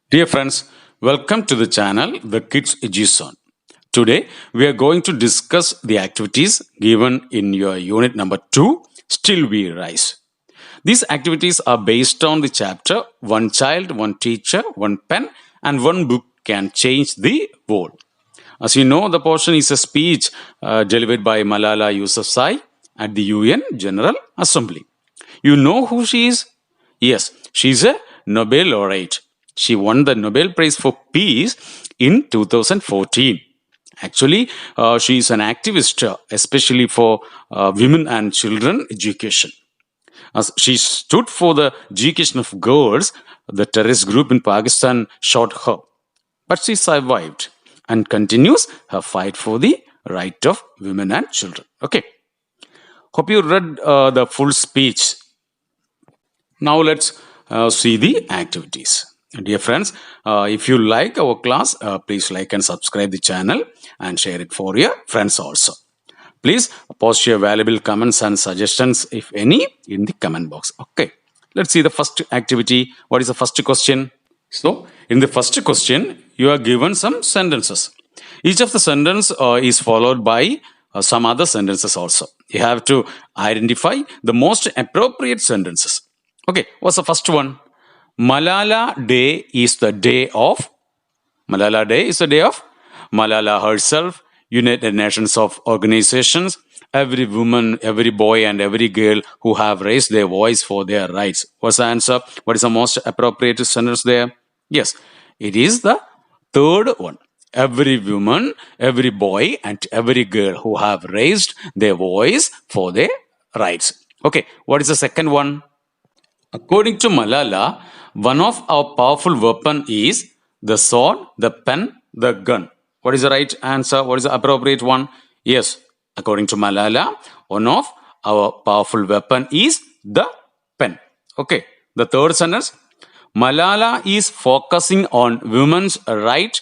Dear friends, welcome to the channel The Kids Eduzone. Today we are going to discuss the activities given in your unit number 2, Still We Rise. These activities are based on the chapter One Child, One Teacher, One Pen and One Book Can Change the World. As you know, the portion is a speech delivered by Malala Yousafzai at the UN General Assembly. You know who she is? Yes, she's a Nobel laureate. She won the Nobel Prize for Peace in 2014. Actually, she is an activist, especially for women and children education. As she stood for the education of girls, the terrorist group in Pakistan shot her. But she survived and continues her fight for the right of women and children. Okay. Hope you read the full speech. Now let's see the activities. Dear friends, if you like our class, please like and subscribe the channel and share it for your friends also. Please post your valuable comments and suggestions, if any, in the comment box. Okay, let's see the first activity. What is the first question? So, in the first question, you are given some sentences. Each of the sentence is followed by some other sentences also. You have to identify the most appropriate sentences. Okay, what's the first one? Malala Day is the day of. Malala Day is the day of Malala herself, United Nations of organizations, every woman, every boy, and every girl who have raised their voice for their rights. What's the answer? What is the most appropriate sentence there? Yes, it is the third one. Every woman, every boy, and every girl who have raised their voice for their rights. Okay, what is the second one? According to Malala, one of our powerful weapon is the sword, the pen, the gun. What is the right answer? What is the appropriate one? Yes, according to Malala, one of our powerful weapon is the pen. Okay, the third sentence. Malala is focusing on women's right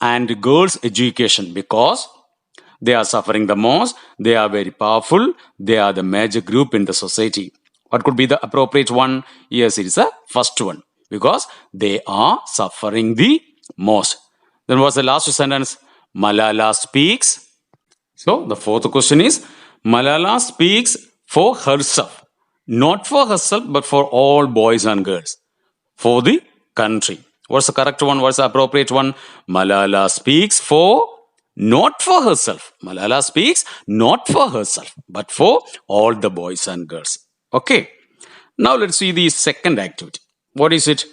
and girls' education because they are suffering the most, they are very powerful, they are the major group in the society. What could be the appropriate one? Yes, it is the first one because they are suffering the most. Then what's the last sentence? Malala speaks. So the fourth question is Malala speaks for herself. Not for herself, but for all boys and girls. For the country. What's the correct one? What's the appropriate one? Malala speaks for not for herself. Malala speaks not for herself, but for all the boys and girls. Okay. Now let's see the second activity. What is it?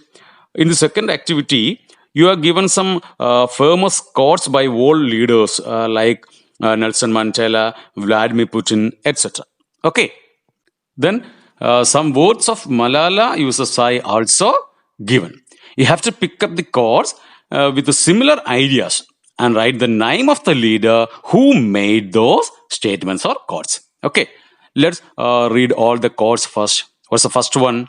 In the second activity, you are given some famous quotes by world leaders like Nelson Mandela, Vladimir Putin, etc. Okay. Then some words of Malala Yousafzai also given. You have to pick up the quotes with the similar ideas and write the name of the leader who made those statements or quotes. Okay, let's read all the quotes first. What's the first one?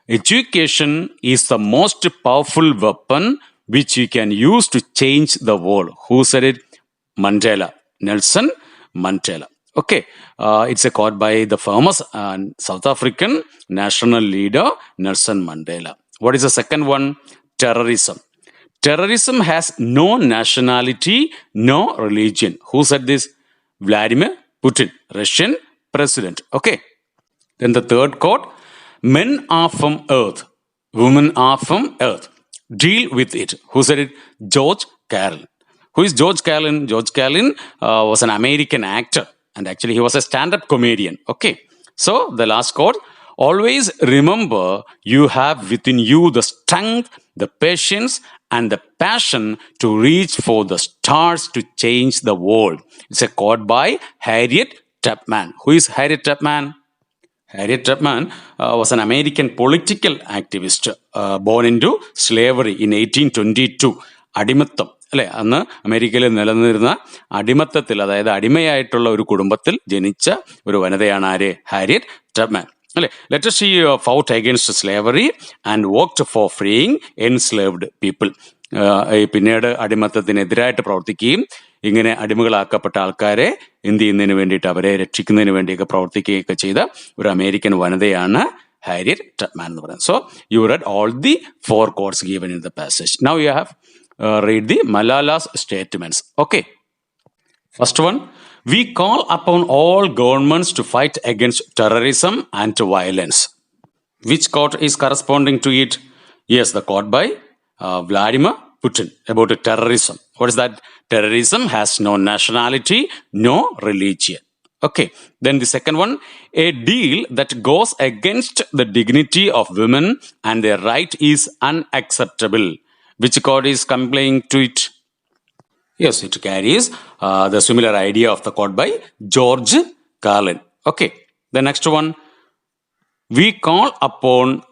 Education is the most powerful weapon which you can use to change the world. Who said it? Mandela. Nelson Mandela. Okay, it's a quote by the famous South African national leader Nelson Mandela. What is the second one? Terrorism. Terrorism has no nationality, no religion. Who said this? Vladimir Putin, Russian president. Okay. Then the third quote, men are from earth, women are from earth. Deal with it. Who said it? George Carlin. Who is George Carlin? George Carlin was an American actor and actually he was a stand-up comedian. Okay. So the last quote, always remember you have within you the strength, the patience, and the passion to reach for the stars to change the world. It's a quote by Harriet Tubman. Who is Harriet Tubman? Harriet Tubman was an American political activist born into slavery in 1822. അടിമത്തം അല്ലെ, അന്ന് അമേരിക്കയിൽ നിലനിന്നിരുന്ന അടിമത്തത്തിൽ, അതായത് അടിമയായിട്ടുള്ള ഒരു കുടുംബത്തിൽ ജനിച്ച ഒരു വനിതയാണ് ആര്? ഹാരിയറ്റ് ടബ്മാൻ അല്ലെ. Let us see fought against slavery and worked for freeing enslaved people. പിന്നീട് അടിമത്തത്തിനെതിരായിട്ട് പ്രവർത്തിക്കുകയും ഇങ്ങനെ അടിമകളാക്കപ്പെട്ട ആൾക്കാരെ എന്ത് ചെയ്യുന്നതിന് വേണ്ടിയിട്ട്, അവരെ രക്ഷിക്കുന്നതിന് വേണ്ടിയൊക്കെ പ്രവർത്തിക്കുകയൊക്കെ ചെയ്ത ഒരു അമേരിക്കൻ വനിതയാണ് Harriet Tubman എന്ന് പറയുന്നത്. So you read all the four quotes given in the passage. Now you have read the Malala's statements. Okay. First one, we call upon all governments to fight against terrorism and violence. Which quote is corresponding to it? Yes, the quote by Vladimir Putin about terrorism. What is that? Terrorism has no nationality, no religion. Okay. Then the second one, a deal that goes against the dignity of women and their right is unacceptable. Which quote is complying to it? Yes, it carries the similar idea of the quote by George Carlin. Okay. The next one, we call upon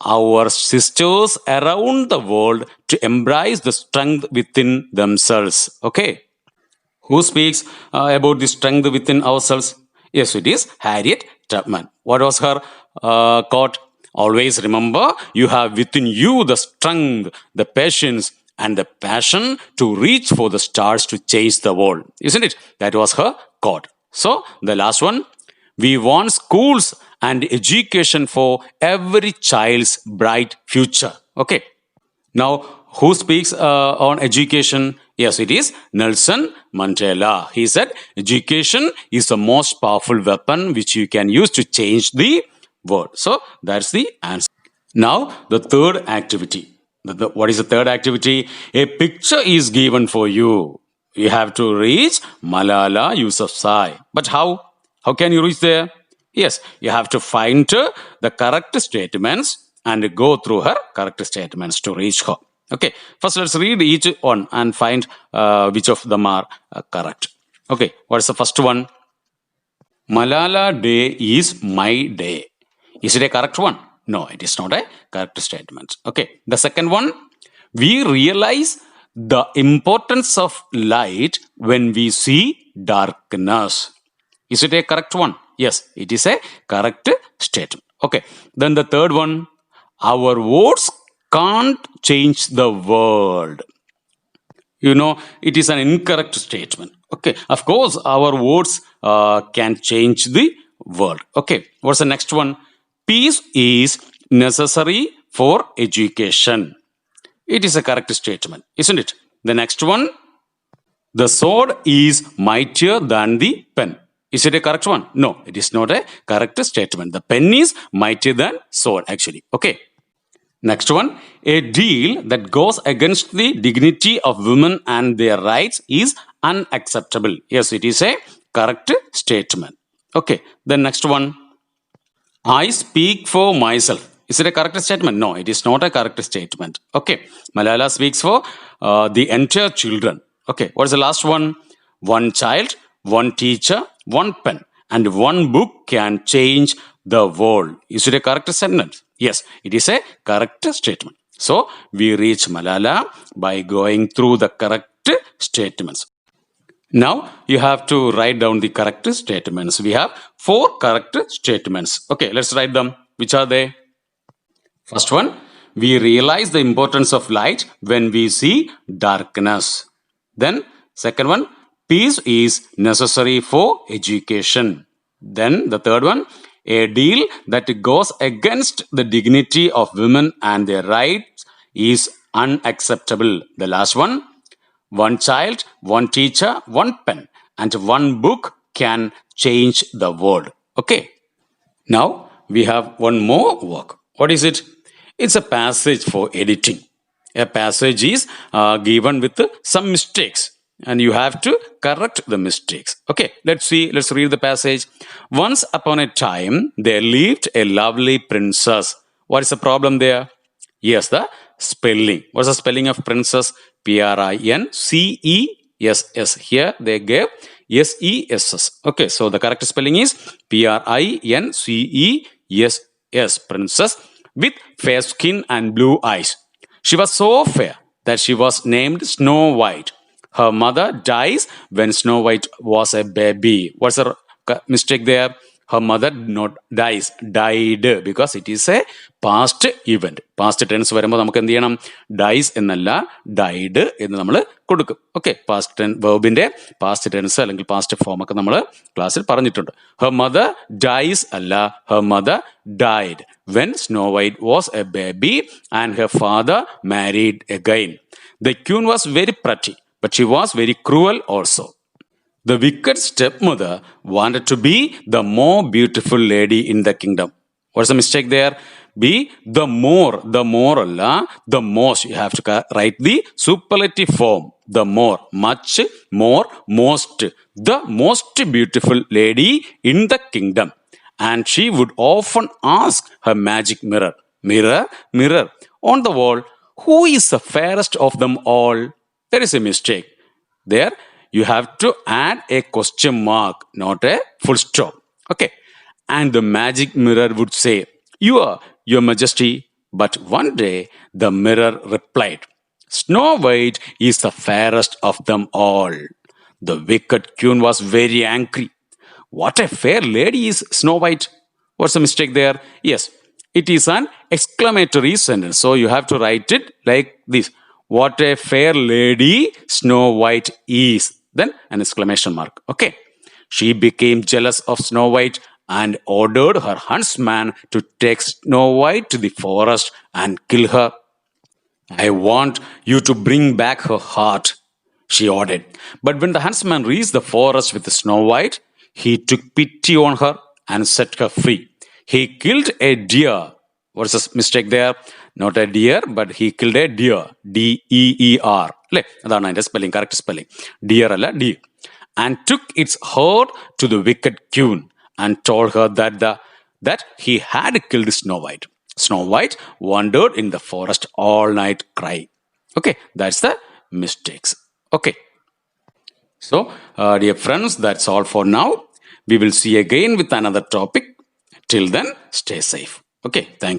our sisters around the world to embrace the strength within themselves. Okay. Who speaks about the strength within ourselves? Yes, it is Harriet Tubman. What was her quote? Always remember, you have within you the strength, the patience, and the passion to reach for the stars to change the world. Isn't it? That was her quote. So, the last one, we want schools and education for every child's bright future. Okay. Now, who speaks on education? Yes, it is Nelson Mandela. He said, education is the most powerful weapon which you can use to change the world. So, that's the answer. Now, the third activity. What is the third activity? A picture is given for you. You have to reach Malala Yousafzai. But how? How can you reach there? Yes, you have to find the correct statements and go through her correct statements to reach her. Okay, first let's read each one and find which of them are correct. Okay, what is the first one? Malala Day is my day. Is it a correct one? No, it is not a correct statement. Okay, the second one, we realize the importance of light when we see darkness. Is it a correct one? Yes, it is a correct statement. Okay, then the third one, our words can't change the world. You know, it is an incorrect statement. Okay, of course, our words can change the world. Okay, what's the next one? Peace is necessary for education. It is a correct statement, isn't it? The next one, the sword is mightier than the pen. Is it a correct one? No, it is not a correct statement. The pen is mightier than sword, actually. Okay. Next one, a deal that goes against the dignity of women and their rights is unacceptable. Yes, it is a correct statement. Okay. The next one, I speak for myself. Is it a correct statement? No, it is not a correct statement. Okay. Malala speaks for the entire children. Okay. What is the last one? One child, one teacher, one pen, and one book can change the world. Is it a correct sentence? Yes, it is a correct statement. So, we reach Malala by going through the correct statements. Now, you have to write down the correct statements. We have 4 correct statements. Okay, let's write them. Which are they? First one, we realize the importance of light when we see darkness. Then, second one, peace is necessary for education. Then, the third one, a deal that goes against the dignity of women and their rights is unacceptable. The last one child, one teacher, one pen, and one book can change the world. Okay. Now, we have one more work. What is it? It's a passage for editing. A passage is given with some mistakes, and you have to correct the mistakes. Okay, let's read the passage. Once upon a time, there lived a lovely princess. What is the problem there? Yes, the spelling. What's the spelling of princess? P-R-I-N-C-E-S-S. Here they gave S-E-S-S. Okay, so the correct spelling is P-R-I-N-C-E-S-S. Princess with fair skin and blue eyes. She was so fair that she was named Snow White. Her mother dies when Snow White was a baby. What's the mistake there? Her mother not died because it is a past event. Past tense വരുമ്പോൾ നമുക്ക് എന്ത് ചെയ്യണം? Dies എന്നല്ല died എന്ന് നമ്മൾ കൊടുക്കും. Okay, past tense വെർബിന്റെ past tense അല്ലെങ്കിൽ പാസ്റ്റ് ഫോം ഒക്കെ നമ്മൾ ക്ലാസ്സിൽ പറഞ്ഞിട്ടുണ്ട്. Her mother dies അല്ല, her mother died when Snow White was a baby and her father married again. The queen was very pretty, but she was very cruel also. The wicked stepmother wanted to be the more beautiful lady in the kingdom. What's the mistake there? Be the more alla, the most. You have to write the superlative form. The more, much more, most. The most beautiful lady in the kingdom. And she would often ask her magic mirror, mirror, mirror on the wall, who is the fairest of them all? There is a mistake. There, you have to add a question mark, not a full stop. Okay. And the magic mirror would say, Your Majesty. But one day the mirror replied, Snow White is the fairest of them all. The wicked queen was very angry. What a fair lady is Snow White. What's the mistake there? Yes, it is an exclamatory sentence. So you have to write it like this. What a fair lady Snow White is. Then an exclamation mark. Okay. She became jealous of Snow White and ordered her huntsman to take Snow White to the forest and kill her. I want you to bring back her heart, she ordered. But when the huntsman reached the forest with Snow White, he took pity on her and set her free. He killed a deer. What's the mistake there? Not a deer, but he killed a deer. D-E-E-R. അതാണ് അതിന്റെ spelling, correct spelling. Dear അല്ല, deer. And took its heart to the wicked queen and told her that he had killed Snow White. Snow White wandered in the forest all night crying. Okay, that's the mistakes. Okay. So, dear friends, that's all for now. We will see again with another topic. Till then, stay safe. Okay, thank you.